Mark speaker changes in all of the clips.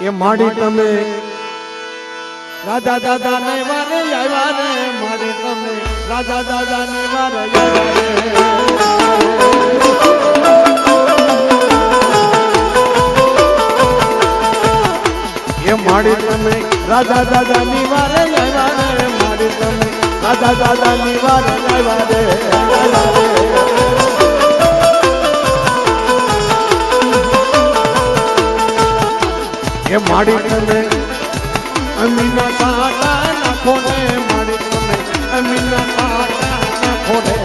Speaker 1: એ માડી તમે રાજા દાદા ને વારે આવ્યા રે માડી તમે રાજા દાદા ને વારે આવ્યા રે એ માડી તમે રાજા દાદા ની વારે આવ્યા રે માડી તમે રાજા દાદા ની વારે આવ્યા રે એ માડી તમે અમીના કાંટા નાખો ને માડી તમે અમીના કાંટા નાખો ને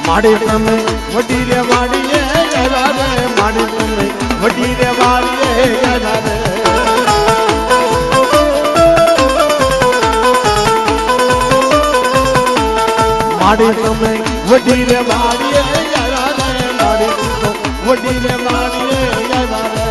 Speaker 1: માડી તમે વડી રે વાડીએ આવ્યા રે માડી તમે વડી રે વાડીએ આવ્યા રે માડી તમે વડી રે વાડીએ આવ્યા રે માડી તો વડી રે વાડીએ આવ્યા રે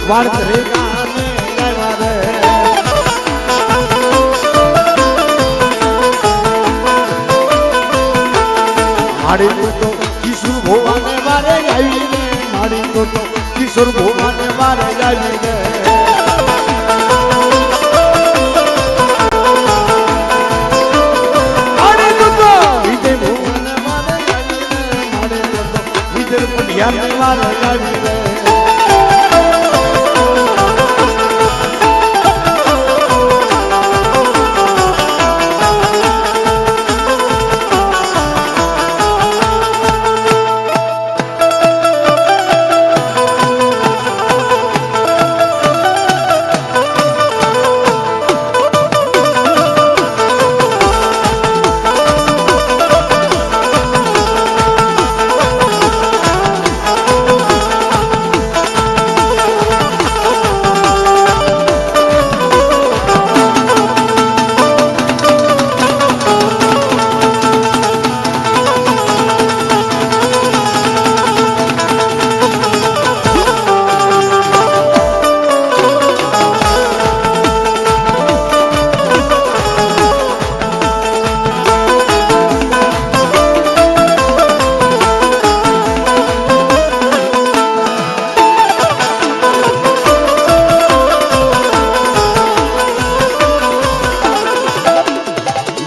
Speaker 1: વાળતરે ગાને આવ્યા રે માડી તો કિશોર ભોવાને વારે આવી રે માડી તો કિશોર ભોવાને વારે આવી રે માડી તો વિજય ભોવાને વારે આવી રે માડી તો વિજય પઢિયાને વારે આવી રે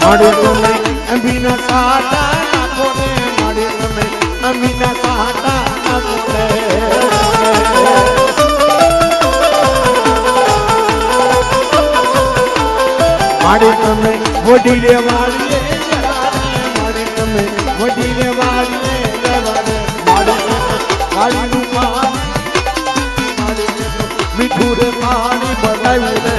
Speaker 1: માડી તમે અમીના સાટા નાખો ને માડી તમે અમીના સાટા નાખો ને માડી તમે વડી રે વાડીએ માડી તમે વડી રે વાડીએ માડી પાણી મીઠું રે પાણી બનાવ્યું રે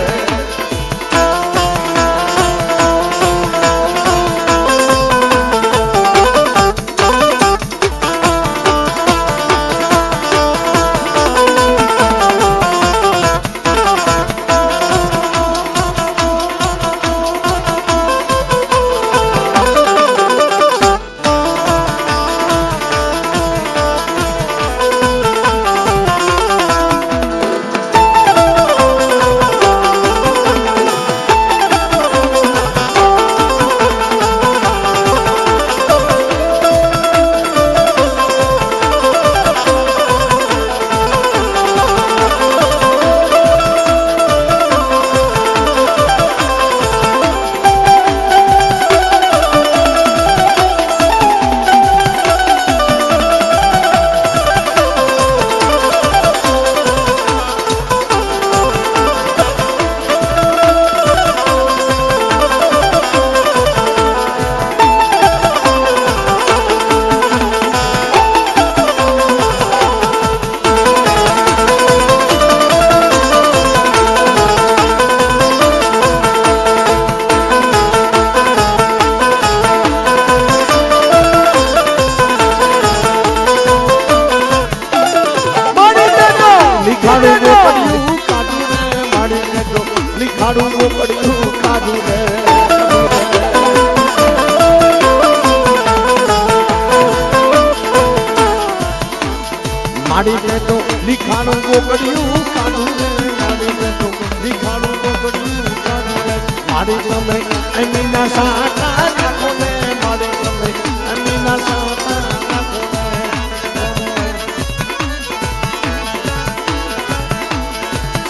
Speaker 1: માડી ને તો લીખાણું ગોકડિયું કાઢું રે માડી ને તો લીખાણું ગોકડિયું કાઢું રે માડી તમે અમીના સાટા નાખો ને માડી તમે અમીના સાટા નાખો ને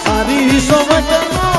Speaker 1: સારી સોમજમાં